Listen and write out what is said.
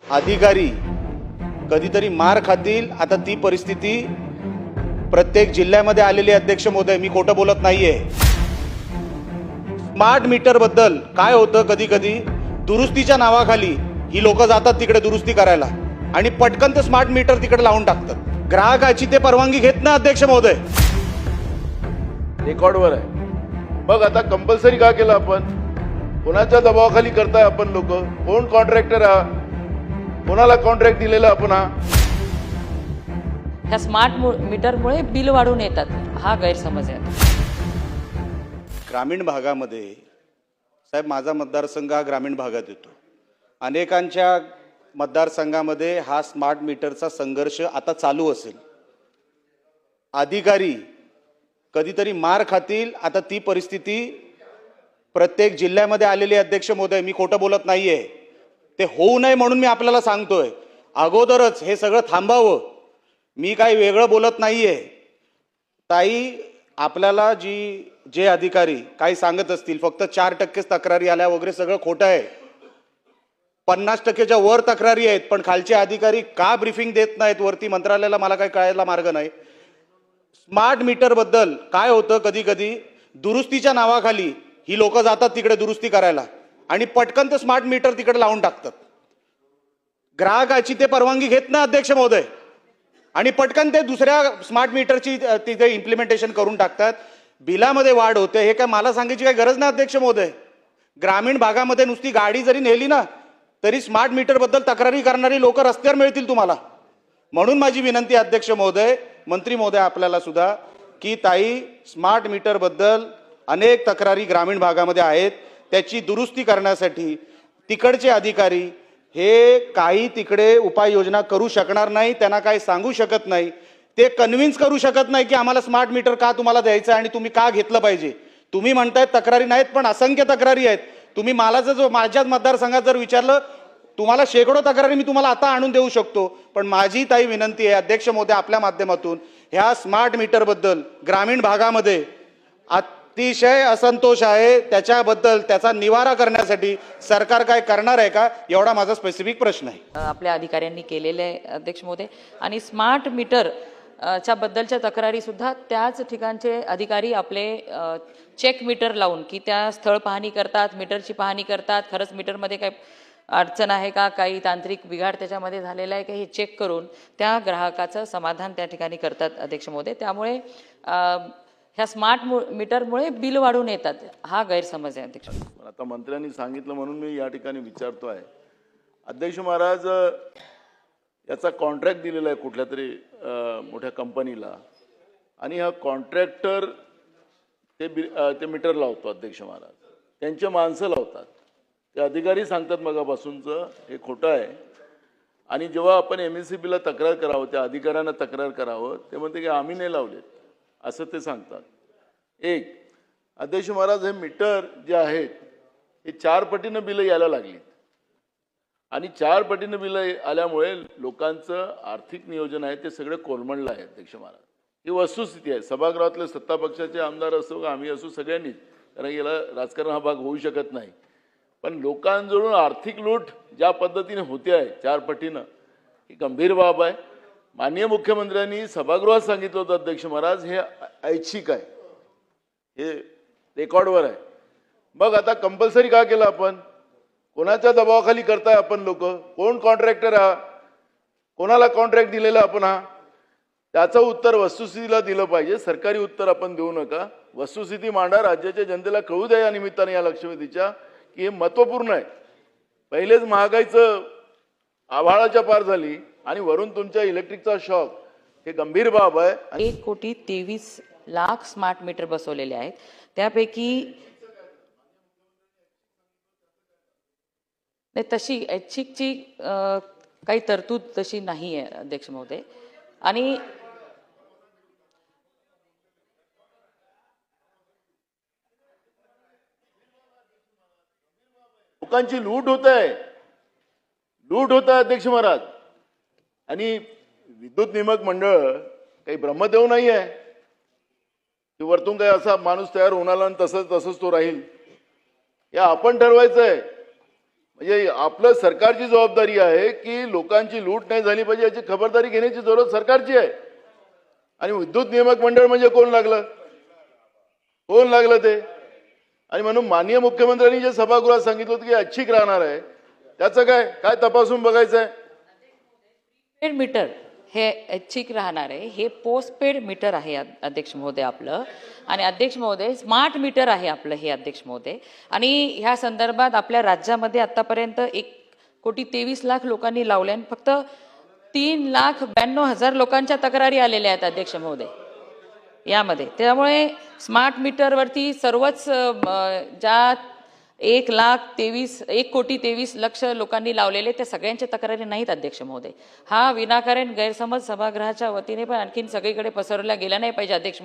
अधिकारी कधीतरी मार खातील, आता ती परिस्थिती प्रत्येक जिल्ह्यामध्ये आलेली. अध्यक्ष महोदय, मी खोटं बोलत नाहीये. स्मार्ट मीटर बद्दल काय होतं, कधी कधी दुरुस्तीच्या नावाखाली ही लोक जातात तिकडे दुरुस्ती करायला आणि पटकन ते स्मार्ट मीटर तिकडे लावून टाकतात. ग्राहकाची ते परवानगी घेत ना अध्यक्ष महोदय. रेकॉर्डवर आहे. मग आता कंपल्सरी का केलं आपण? कोणाच्या दबावाखाली करताय आपण? लोक कोण कॉन्ट्रॅक्टर हा? कोणाला कॉन्ट्रॅक्ट दिलेला आपण हा? ह्या स्मार्ट मीटरमुळे बिल वाढून येतात, हा गैरसमज आहे. ग्रामीण भागामध्ये साहेब, माझा मतदारसंघ हा ग्रामीण भागात येतो. अनेकांच्या मतदारसंघामध्ये हा स्मार्ट मीटरचा संघर्ष आता चालू असेल. अधिकारी कधीतरी मार खातील, आता ती परिस्थिती प्रत्येक जिल्ह्यामध्ये आलेली. अध्यक्ष महोदय, मी खोटं बोलत नाहीये. ते होऊ नये म्हणून मी आपल्याला सांगतोय, अगोदरच हे सगळं थांबावं. मी काही वेगळं बोलत नाहीये. ताई, आपल्याला जे अधिकारी काही सांगत असतील फक्त 4% तक्रारी आल्या वगैरे, सगळं खोटं आहे. 50%च्या वर तक्रारी आहेत, पण खालचे अधिकारी का ब्रीफिंग देत नाहीत वरती मंत्रालयाला, मला काही कळायला मार्ग नाही. स्मार्ट मीटर बद्दल काय होतं, कधी कधी दुरुस्तीच्या नावाखाली ही लोक जातात तिकडे दुरुस्ती करायला आणि पटकन ते स्मार्ट मीटर तिकडे लावून टाकतात. ग्राहकाची ते परवानगी घेत ना अध्यक्ष महोदय आणि पटकन ते दुसऱ्या स्मार्ट मीटरची तिथे इम्प्लिमेंटेशन करून टाकतात. बिलामध्ये वाढ होते. हे काय मला सांगायची काही गरज नाही अध्यक्ष महोदय. ग्रामीण भागामध्ये नुसती गाडी जरी नेली ना तरी स्मार्ट मीटर बद्दल तक्रारी करणारी लोक रस्त्यावर मिळतील तुम्हाला. म्हणून माझी विनंती अध्यक्ष महोदय, मंत्री महोदय आपल्याला सुद्धा, की ताई, स्मार्ट मीटर बद्दल अनेक तक्रारी ग्रामीण भागामध्ये आहेत. त्याची दुरुस्ती करण्यासाठी तिकडचे अधिकारी हे काही तिकडे उपाययोजना करू शकणार नाही. त्यांना काही सांगू शकत नाही. ते कन्व्हिन्स करू शकत नाही की आम्हाला स्मार्ट मीटर का तुम्हाला द्यायचं आणि तुम्ही का घेतलं पाहिजे. तुम्ही म्हणतायत तक्रारी नाहीत, पण असंख्य तक्रारी आहेत. तुम्ही मला जर माझ्याच मतदारसंघात जर विचारलं, तुम्हाला शेकडो तक्रारी मी तुम्हाला आता आणून देऊ शकतो. पण माझी ताई विनंती आहे अध्यक्ष महोदय, आपल्या माध्यमातून ह्या स्मार्ट मीटर बद्दल ग्रामीण भागामध्ये अतिशय असंतोष आहे. त्याच्याबद्दल त्याचा निवारा करण्यासाठी सरकार काय करणार आहे का, एवढा माझा स्पेसिफिक प्रश्न आहे. आपल्या अधिकाऱ्यांनी केलेले आहे अध्यक्ष महोदय. आणि स्मार्ट मीटर च्या बद्दलच्या तक्रारी सुद्धा त्याच ठिकाणचे अधिकारी आपले चेक मीटर लावून, की त्या स्थळ पाहणी करतात, मीटरची पाहणी करतात, खरंच मीटरमध्ये काही अडचण आहे का, काही तांत्रिक बिघाड त्याच्यामध्ये झालेला आहे का, हे चेक करून त्या ग्राहकाचं समाधान त्या ठिकाणी करतात अध्यक्ष महोदय. त्यामुळे ह्या स्मार्ट मीटरमुळे बिल वाढून येतात, हा गैरसमज आहे अध्यक्ष. आता मंत्र्यांनी सांगितलं म्हणून मी या ठिकाणी विचारतो आहे. अध्यक्ष महाराज, याचा कॉन्ट्रॅक्ट दिलेला आहे कुठल्या तरी मोठ्या कंपनीला आणि हा कॉन्ट्रॅक्टर ते मीटर लावतो. अध्यक्ष महाराज, त्यांचे माणसं लावतात. ते अधिकारी सांगतात मगापासूनचं हे खोटं आहे. आणि जेव्हा आपण MSCBला तक्रार करावं, त्या अधिकाऱ्यांना तक्रार करावं, ते म्हणते की आम्ही नाही लावलेत, असं ते सांगतात. एक, अध्यक्ष महाराज, हे मीटर जे आहेत हे 4 पटीनं बिलं यायला लागलीत आणि 4 पटीनं बिलं आल्यामुळे लोकांचं आर्थिक नियोजन आहे ते सगळं कोलमडलं आहे. अध्यक्ष महाराज, ही वस्तुस्थिती आहे. सभागृहातले सत्ता पक्षाचे आमदार असो का आम्ही असो, सगळ्यांनीच, कारण याला राजकारण हा भाग होऊ शकत नाही. पण लोकांजवळून आर्थिक लूट ज्या पद्धतीने होते आहे 4 पटीनं, ही गंभीर बाब आहे. माननीय मुख्यमंत्र्यांनी सभागृहात सांगितलं होतं अध्यक्ष महाराज, हे ऐच्छिक आहे, हे रेकॉर्डवर आहे. मग आता कंपल्सरी का केलं आपण? कोणाच्या दबावाखाली करताय आपण? लोक कोण कॉन्ट्रॅक्टर हा? कोणाला कॉन्ट्रॅक्ट दिलेला आपण हा? त्याचं उत्तर वस्तुस्थितीला दिलं पाहिजे. सरकारी उत्तर आपण देऊ नका. वस्तुस्थिती मांडा, राज्याच्या जनतेला कळू द्या या निमित्ताने, या लक्षवेधीच्या, की हे महत्त्वपूर्ण आहे. पहिलेच महागाईचं आभाळाच्या पार झाली आणि वरून तुमच्या इलेक्ट्रिकचा शॉक, हे गंभीर बाब आहे. 1,23,00,000 स्मार्ट मीटर बसवलेले आहेत. त्यापैकी तशी ऐच्छिकची काही तरतूद तशी नाही आहे अध्यक्ष महोदय. आणि लोकांची लूट होत आहे अध्यक्ष महाराज. आणि विद्युत नियामक मंडळ काही ब्रह्मदेव नाही आहे की वरतून काही असा माणूस तयार होणार आणि तसंच तो राहील. हे आपण ठरवायचं आहे. म्हणजे आपलं सरकारची जबाबदारी आहे की लोकांची लूट नाही झाली पाहिजे याची खबरदारी घेण्याची जरूरत सरकारची आहे. आणि विद्युत नियामक मंडळ म्हणजे कोण लागलं ते? आणि म्हणून माननीय मुख्यमंत्र्यांनी जे सभागृहात सांगितलं होतं की ऐच्छिक राहणार आहे, त्याचं काय तपासून बघायचं आहे. पेड मीटर हे ऐच्छिक राहणार आहे, हे पोस्ट पेड मीटर आहे अध्यक्ष महोदय आपलं. आणि अध्यक्ष महोदय स्मार्ट मीटर आहे आपलं हे अध्यक्ष महोदय. आणि ह्या संदर्भात आपल्या राज्यामध्ये आतापर्यंत 1,23,00,000 लोकांनी लावले आणि फक्त 3,92,000 लोकांच्या तक्रारी आलेल्या आहेत अध्यक्ष महोदय यामध्ये. त्यामुळे स्मार्ट मीटरवरती सर्वच ज्या 1,23,00,000 लोकांनी लावलेले त्या सगळ्यांच्या तक्रारी नाहीत अध्यक्ष महोदय. हा विनाकारण गैरसमज सभागृहाच्या वतीने पण आणखीन सगळीकडे पसरवला गेला नाही पाहिजे अध्यक्ष महोदय.